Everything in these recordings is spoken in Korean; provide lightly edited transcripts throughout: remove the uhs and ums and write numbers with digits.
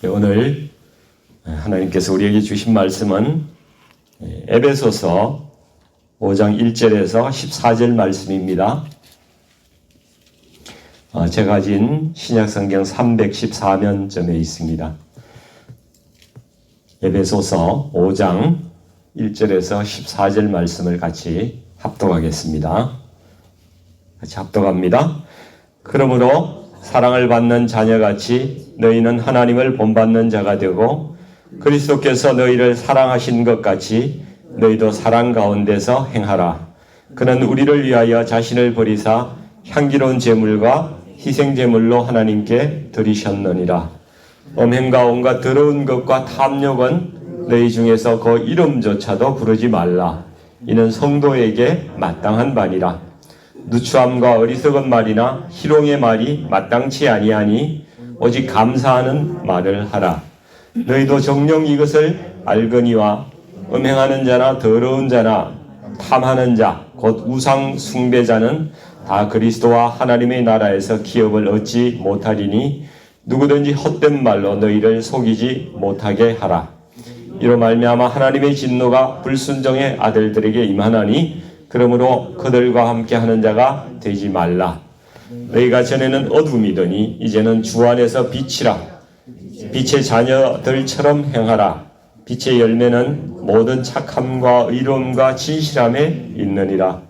오늘 하나님께서 우리에게 주신 말씀은 에베소서 5장 1절에서 14절 말씀입니다. 제가 가진 신약성경 314면점에 있습니다. 에베소서 5장 1절에서 14절 말씀을 같이 합독하겠습니다. 같이 합독합니다. 그러므로 사랑을 받는 자녀같이 너희는 하나님을 본받는 자가 되고 그리스도께서 너희를 사랑하신 것 같이 너희도 사랑 가운데서 행하라. 그는 우리를 위하여 자신을 버리사 향기로운 제물과 희생 제물로 하나님께 드리셨느니라. 음행과 온갖 더러운 것과 탐욕은 너희 중에서 그 이름조차도 부르지 말라. 이는 성도에게 마땅한 바니라. 누추함과 어리석은 말이나 희롱의 말이 마땅치 아니하니 오직 감사하는 말을 하라. 너희도 정녕 이것을 알거니와 음행하는 자나 더러운 자나 탐하는 자 곧 우상 숭배자는 다 그리스도와 하나님의 나라에서 기업을 얻지 못하리니 누구든지 헛된 말로 너희를 속이지 못하게 하라. 이로 말미암아 하나님의 진노가 불순종의 아들들에게 임하나니 그러므로 그들과 함께 하는 자가 되지 말라. 너희가 전에는 어둠이더니 이제는 주 안에서 빛이라. 빛의 자녀들처럼 행하라. 빛의 열매는 모든 착함과 의로움과 진실함에 있느니라.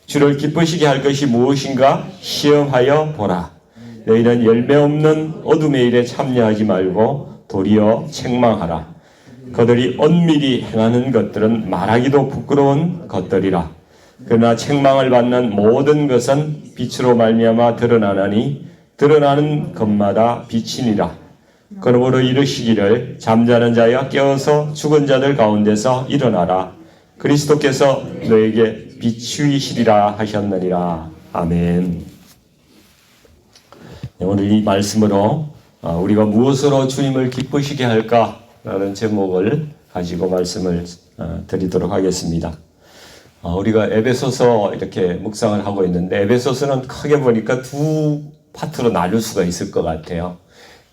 주를 기쁘시게 할 것이 무엇인가 시험하여 보라. 너희는 열매 없는 어둠의 일에 참여하지 말고 도리어 책망하라. 그들이 엄밀히 행하는 것들은 말하기도 부끄러운 것들이라. 그러나 책망을 받는 모든 것은 빛으로 말미암아 드러나나니 드러나는 것마다 빛이니라. 그러므로 이르시기를 잠자는 자여 깨어서 죽은 자들 가운데서 일어나라. 그리스도께서 너에게 비추이시리라 하셨느니라. 아멘. 오늘 이 말씀으로 우리가 무엇으로 주님을 기쁘시게 할까라는 제목을 가지고 말씀을 드리도록 하겠습니다. 우리가 에베소서 이렇게 묵상을 하고 있는데 에베소서는 크게 보니까 두 파트로 나눌 수가 있을 것 같아요.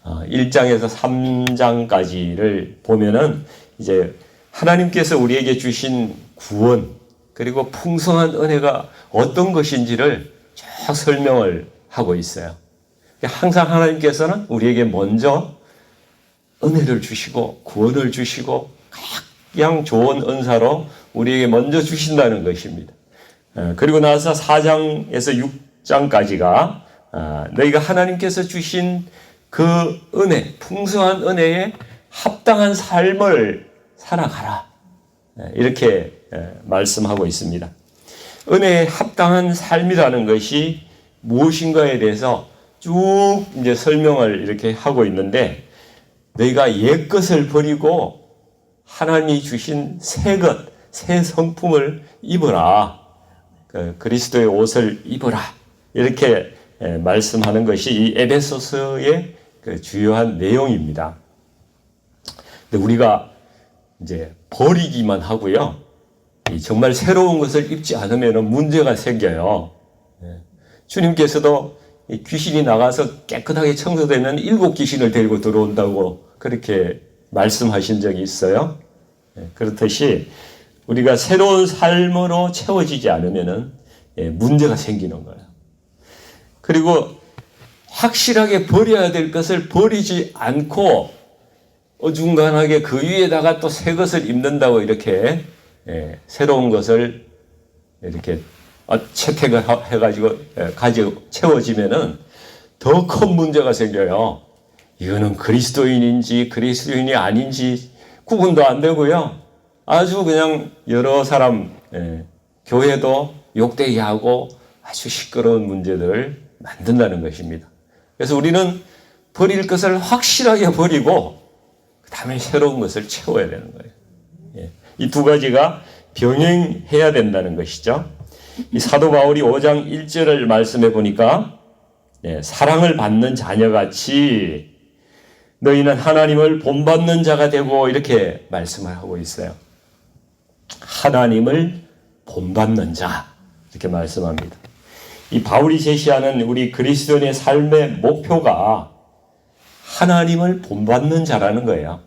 1장에서 3장까지를 보면은 이제 하나님께서 우리에게 주신 구원 그리고 풍성한 은혜가 어떤 것인지를 쭉 설명을 하고 있어요. 항상 하나님께서는 우리에게 먼저 은혜를 주시고 구원을 주시고 가장 좋은 은사로 우리에게 먼저 주신다는 것입니다. 그리고 나서 4장에서 6장까지가 너희가 하나님께서 주신 그 은혜, 풍성한 은혜에 합당한 삶을 살아가라. 이렇게 말씀하고 있습니다. 은혜에 합당한 삶이라는 것이 무엇인가에 대해서 쭉 이제 설명을 이렇게 하고 있는데 너희가 옛 것을 버리고 하나님이 주신 새 것, 새 성품을 입어라. 그리스도의 옷을 입어라. 이렇게 말씀하는 것이 이 에베소서의 주요한 내용입니다. 근데 우리가 이제 버리기만 하고요. 정말 새로운 것을 입지 않으면 문제가 생겨요. 주님께서도 귀신이 나가서 깨끗하게 청소되면 7 귀신을 데리고 들어온다고 그렇게 말씀하신 적이 있어요. 그렇듯이 우리가 새로운 삶으로 채워지지 않으면 문제가 생기는 거예요. 그리고 확실하게 버려야 될 것을 버리지 않고 어중간하게 그 위에다가 또 새 것을 입는다고 이렇게 새로운 것을 이렇게 채택을 해가지고 가지고 채워지면은 더 큰 문제가 생겨요. 이거는 그리스도인인지 그리스도인이 아닌지 구분도 안 되고요. 아주 그냥 여러 사람 교회도 욕되게 하고 아주 시끄러운 문제들을 만든다는 것입니다. 그래서 우리는 버릴 것을 확실하게 버리고 그 다음에 새로운 것을 채워야 되는 거예요. 이 두 가지가 병행해야 된다는 것이죠. 이 사도 바울이 5장 1절을 말씀해 보니까 사랑을 받는 자녀같이 너희는 하나님을 본받는 자가 되고 이렇게 말씀을 하고 있어요. 하나님을 본받는 자 이렇게 말씀합니다. 이 바울이 제시하는 우리 그리스도인의 삶의 목표가 하나님을 본받는 자라는 거예요.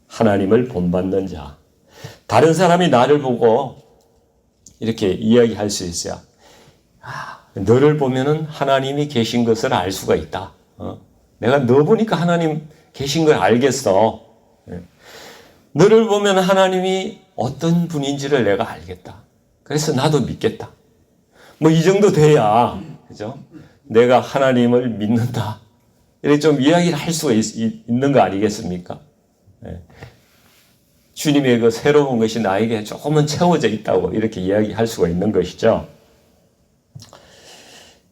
하나님을 본받는 자. 다른 사람이 나를 보고 이렇게 이야기할 수 있어요. 너를 보면은 하나님이 계신 것을 알 수가 있다. 내가 너 보니까 하나님 계신 걸 알겠어. 너를 보면 하나님이 어떤 분인지를 내가 알겠다. 그래서 나도 믿겠다. 뭐 이 정도 돼야, 그죠? 내가 하나님을 믿는다. 이렇게 좀 이야기를 할 수가 있는 거 아니겠습니까? 주님의 그 새로운 것이 나에게 조금은 채워져 있다고 이렇게 이야기할 수가 있는 것이죠.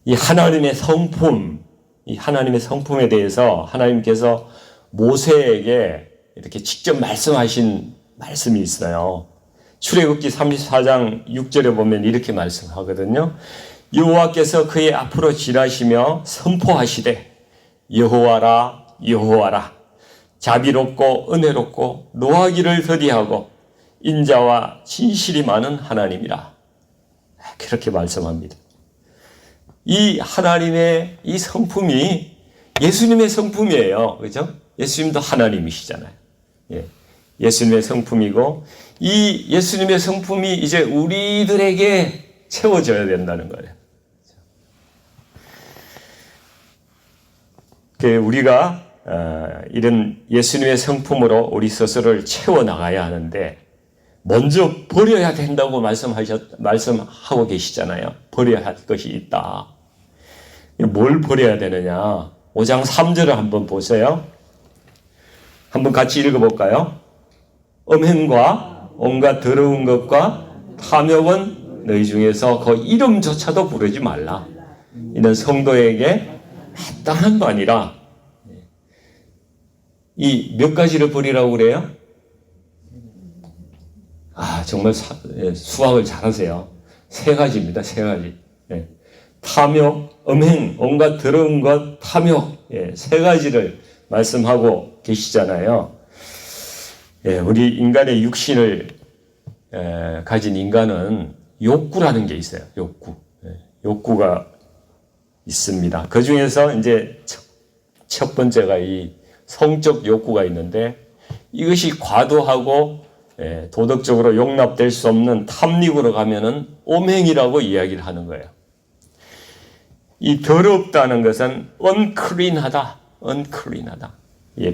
이 하나님의 성품, 이 하나님의 성품에 대해서 하나님께서 모세에게 이렇게 직접 말씀하신 말씀이 있어요. 출애굽기 34장 6절에 보면 이렇게 말씀하거든요. 여호와께서 그의 앞으로 지나시며 선포하시되 여호와라 여호와라 자비롭고 은혜롭고 노하기를 더디하고 인자와 진실이 많은 하나님이라. 그렇게 말씀합니다. 이 하나님의 이 성품이 예수님의 성품이에요. 그죠? 예수님도 하나님이시잖아요. 예수님의 성품이고 이 예수님의 성품이 이제 우리들에게 채워져야 된다는 거예요. 우리가 이런 예수님의 성품으로 우리 스스로를 채워나가야 하는데 먼저 버려야 된다고 말씀하고 계시잖아요. 버려야 할 것이 있다. 뭘 버려야 되느냐? 5장 3절을 한번 보세요. 한번 같이 읽어볼까요? 음행과 온갖 더러운 것과 탐욕은 너희 중에서 그 이름조차도 부르지 말라. 이는 성도에게 마땅한 바 아니라. 이 몇 가지를 버리라고 그래요? 정말 수학을 잘하세요. 3가지입니다. 3가지. 탐욕, 음행, 온갖 더러운 것, 탐욕. 3가지를 말씀하고 계시잖아요. 우리 인간의 육신을 가진 인간은 욕구라는 게 있어요. 욕구가 있습니다. 그 중에서 이제 첫 번째가 이 성적 욕구가 있는데 이것이 과도하고 도덕적으로 용납될 수 없는 탐닉으로 가면은 오맹이라고 이야기를 하는 거예요. 이 더럽다는 것은 unclean하다.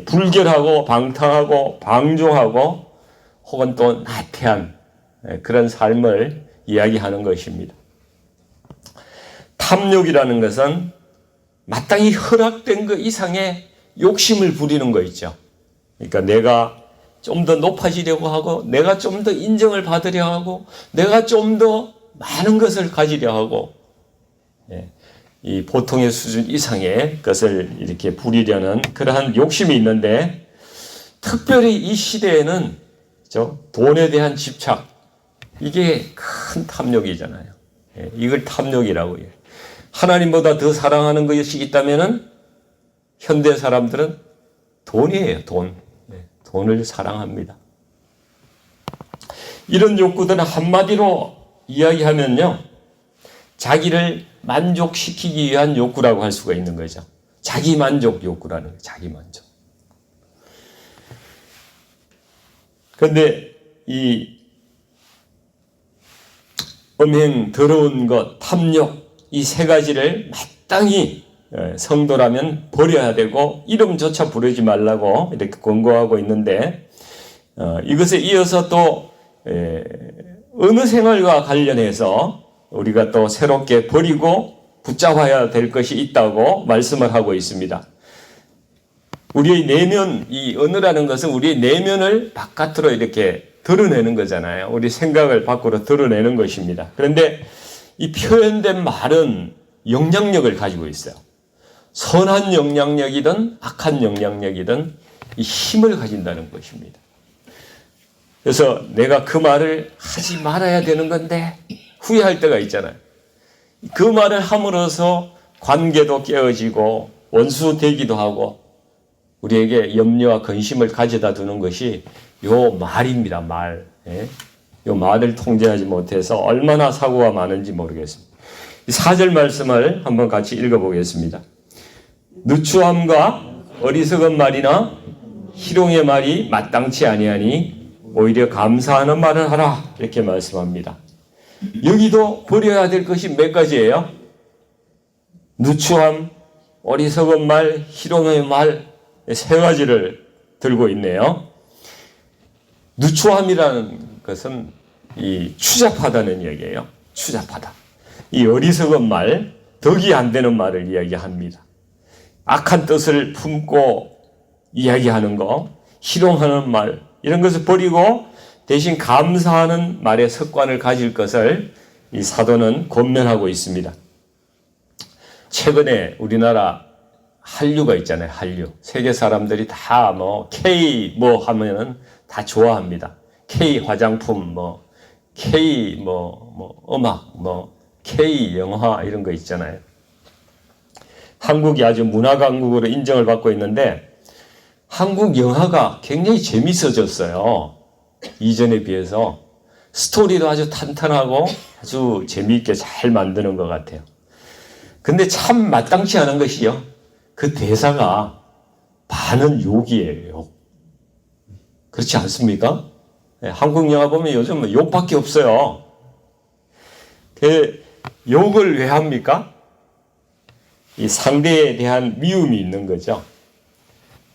불결하고 방탕하고 방종하고 혹은 또 나태한 그런 삶을 이야기하는 것입니다. 탐욕이라는 것은 마땅히 허락된 것 이상의 욕심을 부리는 거 있죠. 그러니까 내가 좀 더 높아지려고 하고 내가 좀 더 인정을 받으려 하고 내가 좀 더 많은 것을 가지려 하고 이 보통의 수준 이상의 것을 이렇게 부리려는 그러한 욕심이 있는데 특별히 이 시대에는 돈에 대한 집착 이게 큰 탐욕이잖아요. 이걸 탐욕이라고 해요. 하나님보다 더 사랑하는 것이 있다면은 현대 사람들은 돈이에요. 돈을 사랑합니다. 이런 욕구들은 한마디로 이야기하면요. 자기를 만족시키기 위한 욕구라고 할 수가 있는 거죠. 자기 만족 욕구라는 거예요. 자기 만족. 그런데 이 음행, 더러운 것, 탐욕 이 3가지를 마땅히 성도라면 버려야 되고 이름조차 부르지 말라고 이렇게 권고하고 있는데 이것에 이어서 또 어느 생활과 관련해서 우리가 또 새롭게 버리고 붙잡아야 될 것이 있다고 말씀을 하고 있습니다. 우리의 내면, 이 언어라는 것은 우리의 내면을 바깥으로 이렇게 드러내는 거잖아요. 우리 생각을 밖으로 드러내는 것입니다. 그런데 이 표현된 말은 영향력을 가지고 있어요. 선한 영향력이든 악한 영향력이든 이 힘을 가진다는 것입니다. 그래서 내가 그 말을 하지 말아야 되는 건데 후회할 때가 있잖아요. 그 말을 함으로써 관계도 깨어지고 원수 되기도 하고 우리에게 염려와 근심을 가져다 두는 것이 요 말입니다. 말. 요 말을 통제하지 못해서 얼마나 사고가 많은지 모르겠습니다. 4절 말씀을 한번 같이 읽어보겠습니다. 누추함과 어리석은 말이나 희롱의 말이 마땅치 아니하니 오히려 감사하는 말을 하라 이렇게 말씀합니다. 여기도 버려야 될 것이 몇 가지예요? 누추함, 어리석은 말, 희롱의 말, 세 가지를 들고 있네요. 누추함이라는 것은 이 추잡하다는 얘기예요. 추잡하다. 이 어리석은 말, 덕이 안 되는 말을 이야기합니다. 악한 뜻을 품고 이야기하는 거, 희롱하는 말, 이런 것을 버리고 대신 감사하는 말의 습관을 가질 것을 이 사도는 권면하고 있습니다. 최근에 우리나라 한류가 있잖아요. 한류. 세계 사람들이 다 K 하면은 다 좋아합니다. K 화장품, K 음악, K 영화 이런 거 있잖아요. 한국이 아주 문화 강국으로 인정을 받고 있는데 한국 영화가 굉장히 재밌어졌어요. 이전에 비해서 스토리도 아주 탄탄하고 아주 재미있게 잘 만드는 것 같아요. 근데 참 마땅치 않은 것이요. 그 대사가 반은 욕이에요. 욕. 그렇지 않습니까? 네, 한국 영화 보면 요즘 욕밖에 없어요. 그 욕을 왜 합니까? 이 상대에 대한 미움이 있는 거죠.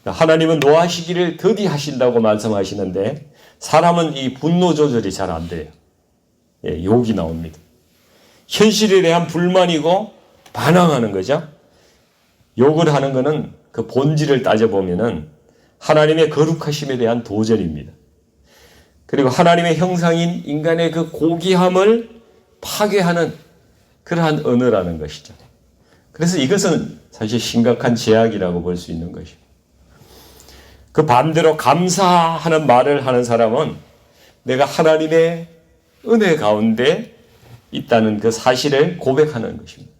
하나님은 노하시기를 더디하신다고 말씀하시는데 사람은 이 분노 조절이 잘 안 돼요. 예, 욕이 나옵니다. 현실에 대한 불만이고 반항하는 거죠. 욕을 하는 것은 그 본질을 따져보면은 하나님의 거룩하심에 대한 도전입니다. 그리고 하나님의 형상인 인간의 그 고귀함을 파괴하는 그러한 언어라는 것이죠. 그래서 이것은 사실 심각한 제약이라고 볼 수 있는 것이죠. 그 반대로 감사하는 말을 하는 사람은 내가 하나님의 은혜 가운데 있다는 그 사실을 고백하는 것입니다.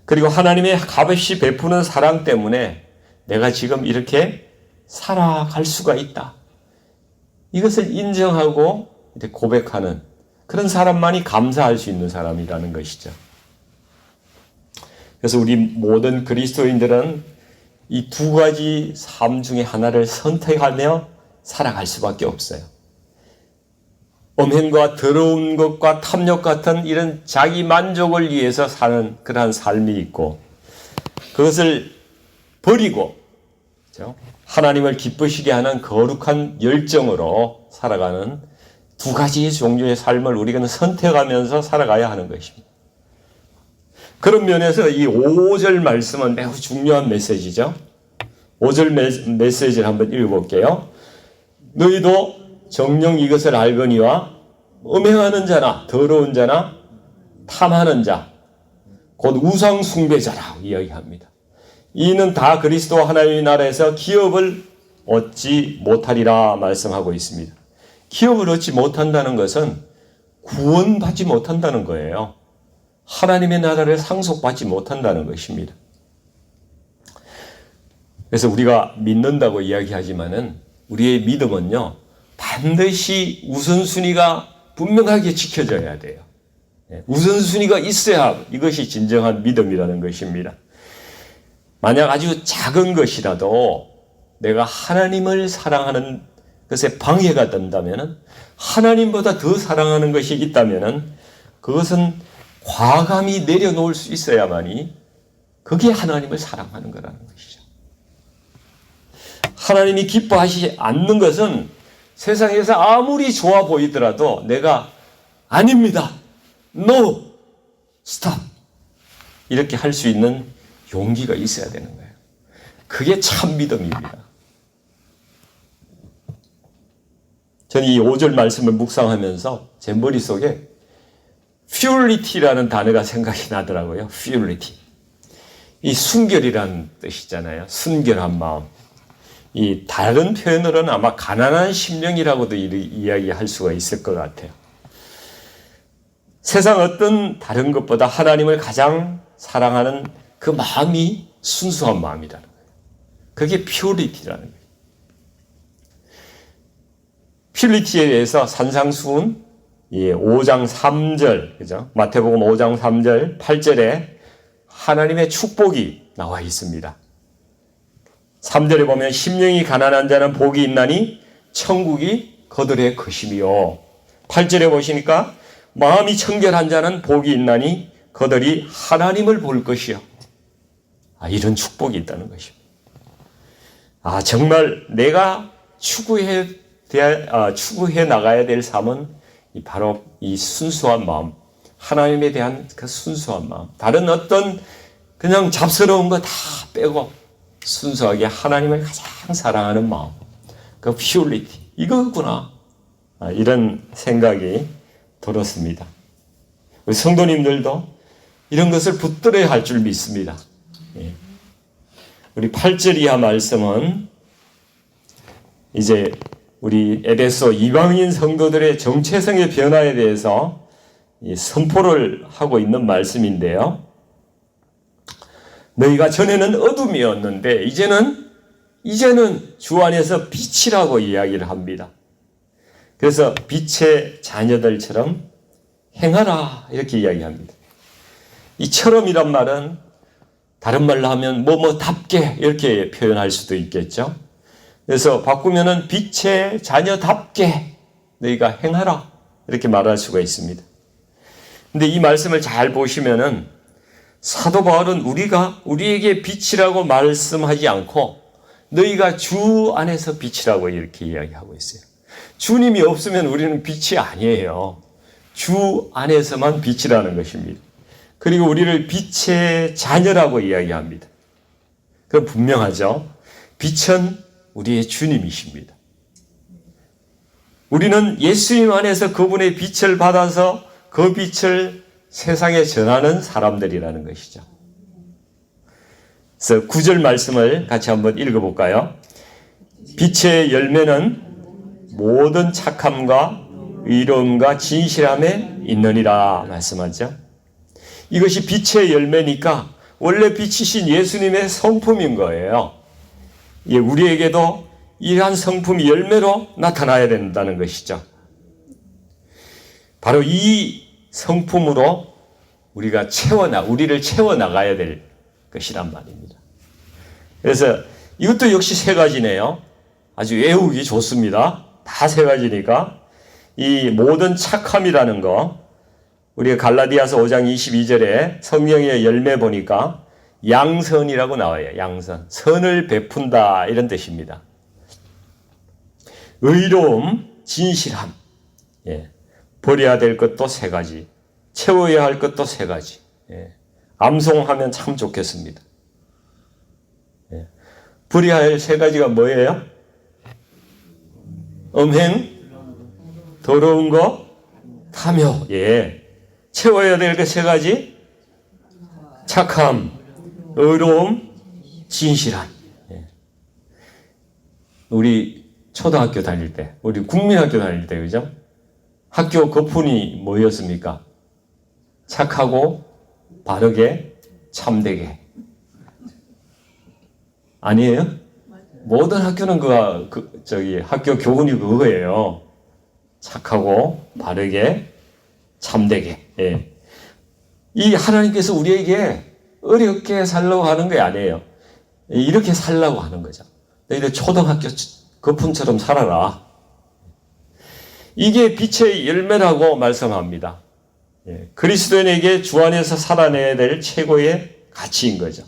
그리고 하나님의 값없이 베푸는 사랑 때문에 내가 지금 이렇게 살아갈 수가 있다. 이것을 인정하고 고백하는 그런 사람만이 감사할 수 있는 사람이라는 것이죠. 그래서 우리 모든 그리스도인들은 이 두 가지 삶 중에 하나를 선택하며 살아갈 수밖에 없어요. 엄행과 더러운 것과 탐욕 같은 이런 자기 만족을 위해서 사는 그러한 삶이 있고 그것을 버리고 그렇죠? 하나님을 기쁘시게 하는 거룩한 열정으로 살아가는 두 가지 종류의 삶을 우리가 선택하면서 살아가야 하는 것입니다. 그런 면에서 이 5절 말씀은 매우 중요한 메시지죠. 5절 메시지를 한번 읽어볼게요. 너희도 정녕 이것을 알거니와 음행하는 자나 더러운 자나 탐하는 자 곧 우상 숭배자라고 이야기합니다. 이는 다 그리스도 하나님의 나라에서 기업을 얻지 못하리라 말씀하고 있습니다. 기업을 얻지 못한다는 것은 구원받지 못한다는 거예요. 하나님의 나라를 상속받지 못한다는 것입니다. 그래서 우리가 믿는다고 이야기하지만은 우리의 믿음은요, 반드시 우선순위가 분명하게 지켜져야 돼요. 우선순위가 있어야 이것이 진정한 믿음이라는 것입니다. 만약 아주 작은 것이라도 내가 하나님을 사랑하는 것에 방해가 된다면은 하나님보다 더 사랑하는 것이 있다면은 그것은 과감히 내려놓을 수 있어야만이 그게 하나님을 사랑하는 거라는 것이죠. 하나님이 기뻐하시지 않는 것은 세상에서 아무리 좋아 보이더라도 내가 아닙니다. No. Stop. 이렇게 할 수 있는 용기가 있어야 되는 거예요. 그게 참 믿음입니다. 저는 이 5절 말씀을 묵상하면서 제 머릿속에 purity라는 단어가 생각이 나더라고요. purity. 이 순결이라는 뜻이잖아요. 순결한 마음. 이 다른 표현으로는 아마 가난한 심령이라고도 이야기할 수가 있을 것 같아요. 세상 어떤 다른 것보다 하나님을 가장 사랑하는 그 마음이 순수한 마음이라는 거예요. 그게 purity라는 거예요. purity에 대해서 산상수훈 5장 3절, 그죠? 마태복음 5장 3절, 8절에 하나님의 축복이 나와 있습니다. 3절에 보면 심령이 가난한 자는 복이 있나니 천국이 그들의 것이며, 8절에 보시니까 마음이 청결한 자는 복이 있나니 그들이 하나님을 볼 것이요. 이런 축복이 있다는 것입니다. 정말 내가 추구해 나가야 될 삶은 바로 이 순수한 마음, 하나님에 대한 그 순수한 마음, 다른 어떤 그냥 잡스러운 거 다 빼고 순수하게 하나님을 가장 사랑하는 마음, 그 퓨리티, 이거구나, 이런 생각이 들었습니다. 우리 성도님들도 이런 것을 붙들어야 할 줄 믿습니다. 우리 8절 이하 말씀은 이제 우리 에베소 이방인 성도들의 정체성의 변화에 대해서 선포를 하고 있는 말씀인데요. 너희가 전에는 어둠이었는데 이제는 주 안에서 빛이라고 이야기를 합니다. 그래서 빛의 자녀들처럼 행하라 이렇게 이야기합니다. 이 처럼이란 말은 다른 말로 하면 뭐답게 이렇게 표현할 수도 있겠죠. 그래서 바꾸면은 빛의 자녀답게 너희가 행하라 이렇게 말할 수가 있습니다. 근데 이 말씀을 잘 보시면은 사도 바울은 우리에게 빛이라고 말씀하지 않고 너희가 주 안에서 빛이라고 이렇게 이야기하고 있어요. 주님이 없으면 우리는 빛이 아니에요. 주 안에서만 빛이라는 것입니다. 그리고 우리를 빛의 자녀라고 이야기합니다. 그건 분명하죠. 빛은 우리의 주님이십니다. 우리는 예수님 안에서 그분의 빛을 받아서 그 빛을 세상에 전하는 사람들이라는 것이죠. 그래서 9절 말씀을 같이 한번 읽어볼까요? 빛의 열매는 모든 착함과 의로움과 진실함에 있느니라 말씀하죠. 이것이 빛의 열매니까 원래 빛이신 예수님의 성품인 거예요. 우리에게도 이러한 성품이 열매로 나타나야 된다는 것이죠. 바로 이 성품으로 우리를 채워나가야 될 것이란 말입니다. 그래서 이것도 역시 세 가지네요. 아주 외우기 좋습니다. 다 세 가지니까 이 모든 착함이라는 거, 우리가 갈라디아서 5장 22절에 성령의 열매 보니까 양선이라고 나와요. 양선. 선을 베푼다 이런 뜻입니다. 의로움, 진실함. 버려야 될 것도 세 가지. 채워야 할 것도 세 가지. 암송하면 참 좋겠습니다. 버려야 할 세 가지가 뭐예요? 음행, 더러운 거, 탐욕. 채워야 될 것 세 가지. 착함, 의로움, 진실함. 우리 초등학교 다닐 때, 우리 국민학교 다닐 때, 그죠? 학교 거fun이 뭐였습니까? 착하고 바르게 참되게. 아니에요? 모든 학교는 학교 교훈이 그거예요. 착하고 바르게 참되게. 이 하나님께서 우리에게 어렵게 살려고 하는 게 아니에요. 이렇게 살려고 하는 거죠. 너희들 초등학교 거품처럼 살아라. 이게 빛의 열매라고 말씀합니다. 그리스도인에게 주 안에서 살아내야 될 최고의 가치인 거죠.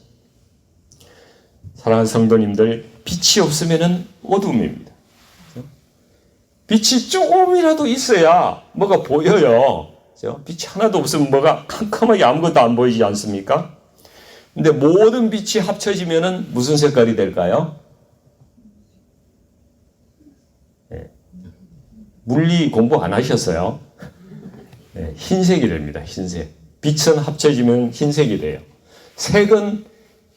사랑하는 성도님들, 빛이 없으면 어둠입니다. 빛이 조금이라도 있어야 뭐가 보여요. 빛이 하나도 없으면 뭐가 캄캄하게 아무것도 안 보이지 않습니까? 근데 모든 빛이 합쳐지면 무슨 색깔이 될까요? 물리 공부 안 하셨어요? 흰색이 됩니다. 흰색. 빛은 합쳐지면 흰색이 돼요. 색은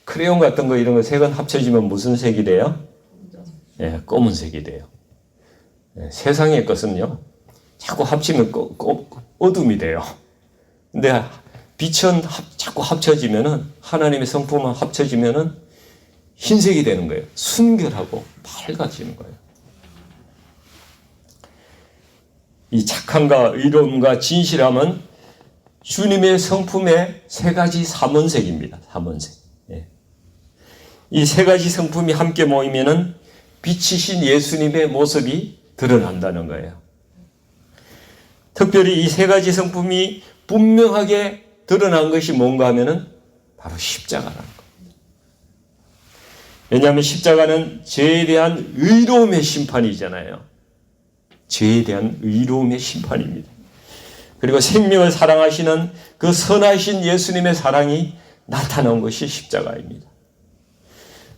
크레용 같은 거 이런 거 색은 합쳐지면 무슨 색이 돼요? 검은색이 돼요. 세상의 것은요, 자꾸 합치면 어둠이 돼요. 근데 빛은 자꾸 합쳐지면은, 하나님의 성품은 합쳐지면은 흰색이 되는 거예요. 순결하고 밝아지는 거예요. 이 착함과 의로움과 진실함은 주님의 성품의 세 가지 삼원색입니다. 삼원색. 이 세 가지 성품이 함께 모이면은 빛이신 예수님의 모습이 드러난다는 거예요. 특별히 이 세 가지 성품이 분명하게 드러난 것이 뭔가 하면은 바로 십자가라는 겁니다. 왜냐하면 십자가는 죄에 대한 의로움의 심판이잖아요. 죄에 대한 의로움의 심판입니다. 그리고 생명을 사랑하시는 그 선하신 예수님의 사랑이 나타난 것이 십자가입니다.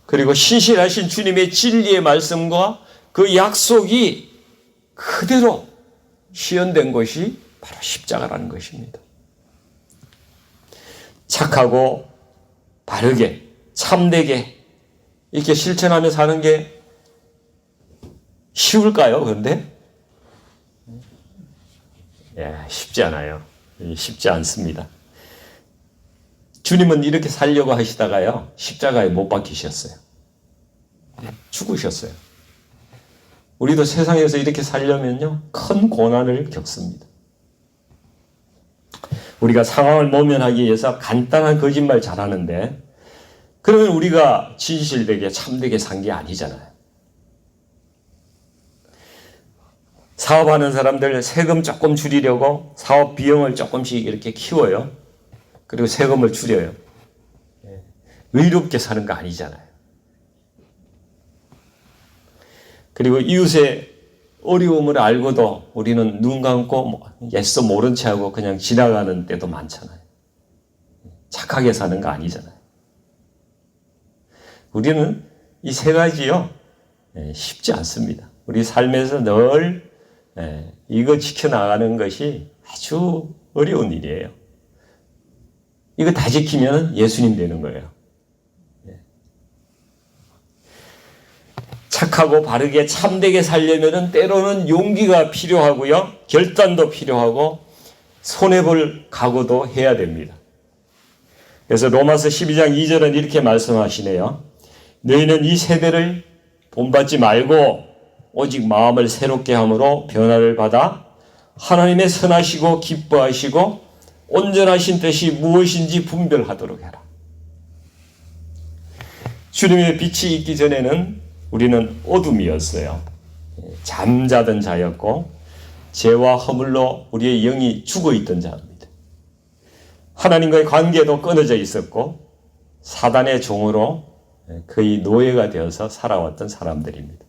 그리고 신실하신 주님의 진리의 말씀과 그 약속이 그대로 실현된 것이 바로 십자가라는 것입니다. 착하고 바르게 참되게 이렇게 실천하며 사는 게 쉬울까요? 그런데 쉽지 않아요. 쉽지 않습니다. 주님은 이렇게 살려고 하시다가요, 십자가에 못 박히셨어요. 죽으셨어요. 우리도 세상에서 이렇게 살려면요, 큰 고난을 겪습니다. 우리가 상황을 모면하기 위해서 간단한 거짓말 잘하는데, 그러면 우리가 진실되게 참되게 산 게 아니잖아요. 사업하는 사람들 세금 조금 줄이려고 사업 비용을 조금씩 이렇게 키워요. 그리고 세금을 줄여요. 의롭게 사는 거 아니잖아요. 그리고 이웃의 어려움을 알고도 우리는 눈 감고 애써 모른 채 하고 그냥 지나가는 때도 많잖아요. 착하게 사는 거 아니잖아요. 우리는 이 세 가지요, 쉽지 않습니다. 우리 삶에서 늘 이거 지켜나가는 것이 아주 어려운 일이에요. 이거 다 지키면 예수님 되는 거예요. 착하고 바르게 참되게 살려면 때로는 용기가 필요하고요, 결단도 필요하고 손해볼 각오도 해야 됩니다. 그래서 로마서 12장 2절은 이렇게 말씀하시네요. 너희는 이 세대를 본받지 말고 오직 마음을 새롭게 함으로 변화를 받아 하나님의 선하시고 기뻐하시고 온전하신 뜻이 무엇인지 분별하도록 해라. 주님의 빛이 있기 전에는 우리는 어둠이었어요. 잠자던 자였고 죄와 허물로 우리의 영이 죽어있던 자입니다. 하나님과의 관계도 끊어져 있었고 사단의 종으로 거의 노예가 되어서 살아왔던 사람들입니다.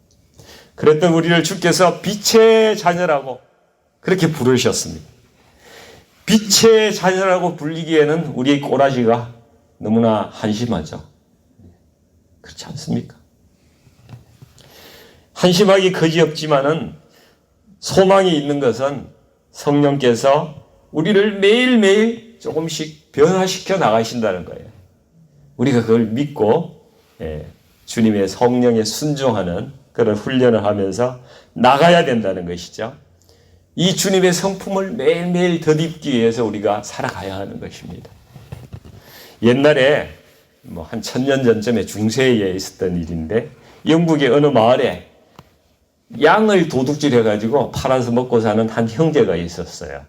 그랬던 우리를 주께서 빛의 자녀라고 그렇게 부르셨습니다. 빛의 자녀라고 불리기에는 우리의 꼬라지가 너무나 한심하죠. 그렇지 않습니까? 한심하기 그지없지만은 소망이 있는 것은 성령께서 우리를 매일매일 조금씩 변화시켜 나가신다는 거예요. 우리가 그걸 믿고 주님의 성령에 순종하는 그런 훈련을 하면서 나가야 된다는 것이죠. 이 주님의 성품을 매일매일 덧입기 위해서 우리가 살아가야 하는 것입니다. 옛날에 한 1000년 전쯤에 중세에 있었던 일인데 영국의 어느 마을에 양을 도둑질해가지고 팔아서 먹고 사는 한 형제가 있었어요.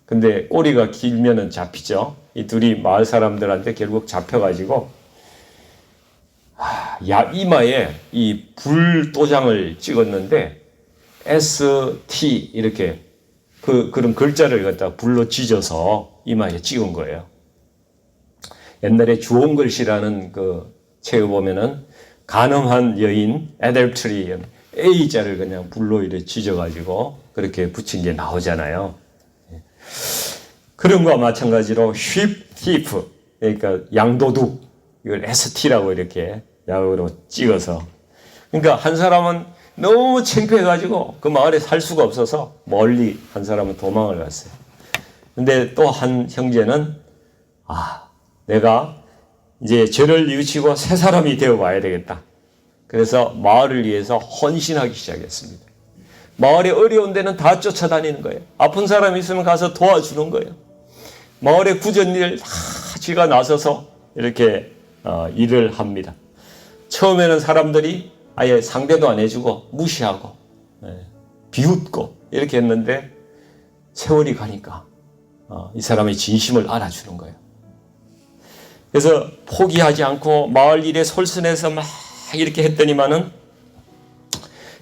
근데 꼬리가 길면은 잡히죠. 이 둘이 마을 사람들한테 결국 잡혀가지고 이마에 이 불도장을 찍었는데 ST 이렇게 그런 글자를 갖다 불로 찢어서 이마에 찍은 거예요. 옛날에 주홍글씨라는 그 책을 보면은 간음한 여인 adultery A자를 그냥 불로 이렇게 찢어가지고 그렇게 붙인 게 나오잖아요. 그런 거와 마찬가지로 sheep thief 그러니까 양도둑 이걸 ST라고 이렇게 약으로 찍어서 그러니까 한 사람은 너무 창피해가지고 그 마을에 살 수가 없어서 멀리 한 사람은 도망을 갔어요. 근데 또 한 형제는 내가 이제 죄를 뉘우치고 새 사람이 되어 봐야 되겠다. 그래서 마을을 위해서 헌신하기 시작했습니다. 마을에 어려운 데는 다 쫓아다니는 거예요. 아픈 사람이 있으면 가서 도와주는 거예요. 마을의 굳은일 다 지가 나서서 이렇게 일을 합니다. 처음에는 사람들이 아예 상대도 안 해주고 무시하고 비웃고 이렇게 했는데 세월이 가니까 이 사람의 진심을 알아주는 거예요. 그래서 포기하지 않고 마을 일에 솔선해서 막 이렇게 했더니만은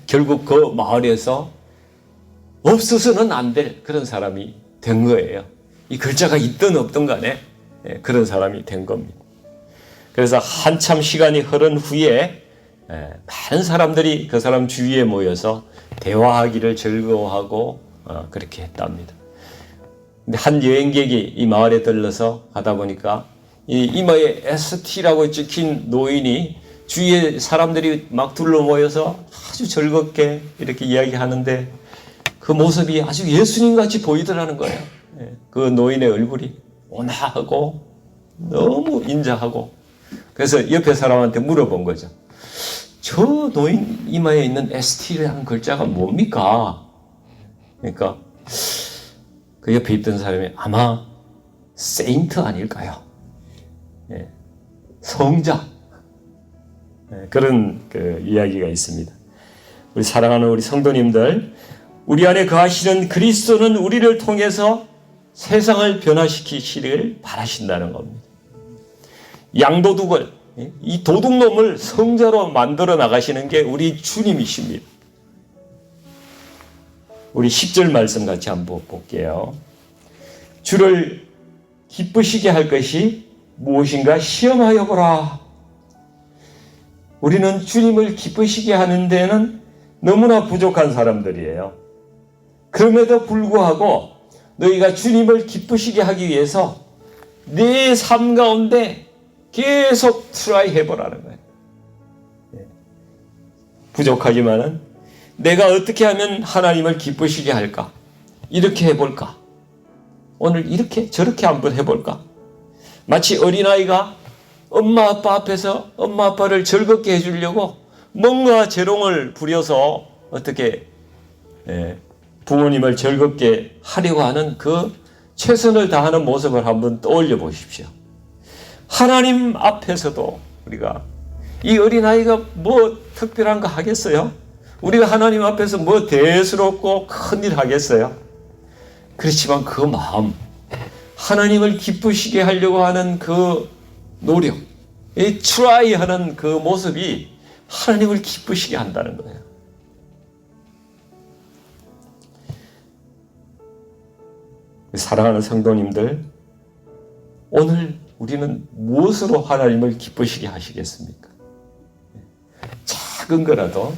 결국 그 마을에서 없어서는 안 될 그런 사람이 된 거예요. 이 글자가 있든 없든 간에 그런 사람이 된 겁니다. 그래서 한참 시간이 흐른 후에 많은 사람들이 그 사람 주위에 모여서 대화하기를 즐거워하고 그렇게 했답니다. 근데 한 여행객이 이 마을에 들러서 가다 보니까 이 이마에 ST라고 찍힌 노인이 주위에 사람들이 막 둘러 모여서 아주 즐겁게 이렇게 이야기하는데 그 모습이 아주 예수님같이 보이더라는 거예요. 그 노인의 얼굴이 온화하고 너무 인자하고. 그래서 옆에 사람한테 물어본 거죠. 저 노인 이마에 있는 ST라는 글자가 뭡니까? 그러니까 그 옆에 있던 사람이 아마 세인트 아닐까요? 성자. 그런 그 이야기가 있습니다. 우리 사랑하는 우리 성도님들, 우리 안에 거하시는 그리스도는 우리를 통해서 세상을 변화시키시길 바라신다는 겁니다. 양도둑을, 이 도둑놈을 성자로 만들어 나가시는 게 우리 주님이십니다. 우리 10절 말씀 같이 한번 볼게요. 주를 기쁘시게 할 것이 무엇인가 시험하여 보라. 우리는 주님을 기쁘시게 하는 데는 너무나 부족한 사람들이에요. 그럼에도 불구하고 너희가 주님을 기쁘시게 하기 위해서 내 삶 가운데 계속 트라이 해보라는 거예요. 부족하지만은 내가 어떻게 하면 하나님을 기쁘시게 할까? 이렇게 해볼까? 오늘 이렇게 저렇게 한번 해볼까? 마치 어린아이가 엄마 아빠 앞에서 엄마 아빠를 즐겁게 해주려고 뭔가 재롱을 부려서 어떻게 부모님을 즐겁게 하려고 하는 그 최선을 다하는 모습을 한번 떠올려 보십시오. 하나님 앞에서도 우리가 이 어린아이가 뭐 특별한 거 하겠어요? 우리가 하나님 앞에서 뭐 대수롭고 큰일 하겠어요? 그렇지만 그 마음, 하나님을 기쁘시게 하려고 하는 그 노력, 이 트라이 하는 그 모습이 하나님을 기쁘시게 한다는 거예요. 사랑하는 성도님들, 오늘 우리는 무엇으로 하나님을 기쁘시게 하시겠습니까? 작은 거라도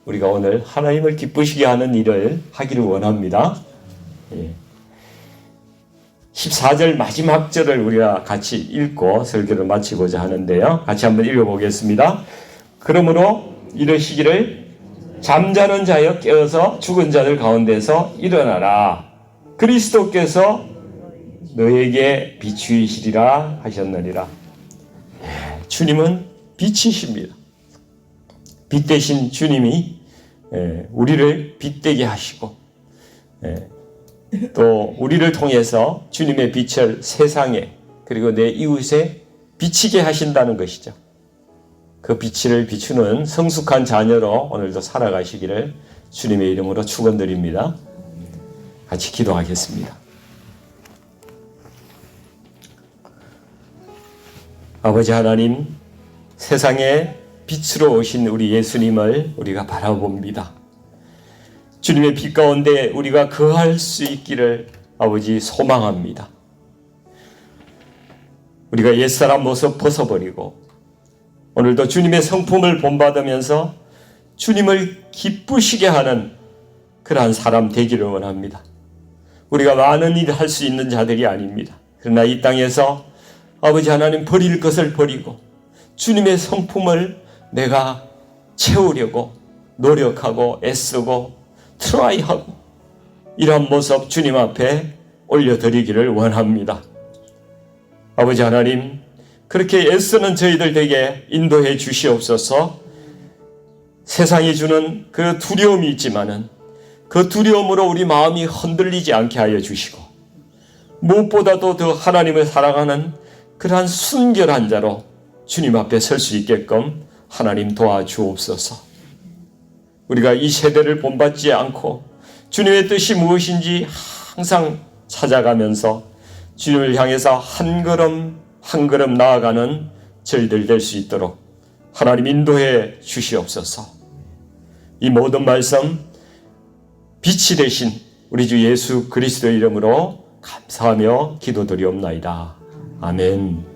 우리가 오늘 하나님을 기쁘시게 하는 일을 하기를 원합니다. 14절 마지막 절을 우리가 같이 읽고 설교를 마치고자 하는데요. 같이 한번 읽어보겠습니다. 그러므로 이러시기를 잠자는 자여 깨어서 죽은 자들 가운데서 일어나라. 그리스도께서 너에게 빛이시리라 하셨느니라. 주님은 빛이십니다. 빛 대신 주님이 우리를 빛되게 하시고 또 우리를 통해서 주님의 빛을 세상에 그리고 내 이웃에 비치게 하신다는 것이죠. 그 빛을 비추는 성숙한 자녀로 오늘도 살아가시기를 주님의 이름으로 축원드립니다. 같이 기도하겠습니다. 아버지 하나님, 세상에 빛으로 오신 우리 예수님을 우리가 바라봅니다. 주님의 빛 가운데 우리가 거할 수 있기를 아버지 소망합니다. 우리가 옛사람 모습 벗어버리고 오늘도 주님의 성품을 본받으면서 주님을 기쁘시게 하는 그러한 사람 되기를 원합니다. 우리가 많은 일을 할 수 있는 자들이 아닙니다. 그러나 이 땅에서 아버지 하나님 버릴 것을 버리고 주님의 성품을 내가 채우려고 노력하고 애쓰고 트라이하고 이러한 모습 주님 앞에 올려드리기를 원합니다. 아버지 하나님, 그렇게 애쓰는 저희들 되게 인도해 주시옵소서. 세상이 주는 그 두려움이 있지만은 그 두려움으로 우리 마음이 흔들리지 않게 하여 주시고 무엇보다도 더 하나님을 사랑하는 그러한 순결한 자로 주님 앞에 설 수 있게끔 하나님 도와주옵소서. 우리가 이 세대를 본받지 않고 주님의 뜻이 무엇인지 항상 찾아가면서 주님을 향해서 한 걸음 한 걸음 나아가는 저희들 될 수 있도록 하나님 인도해 주시옵소서. 이 모든 말씀 빛이 되신 우리 주 예수 그리스도의 이름으로 감사하며 기도드리옵나이다. 아멘.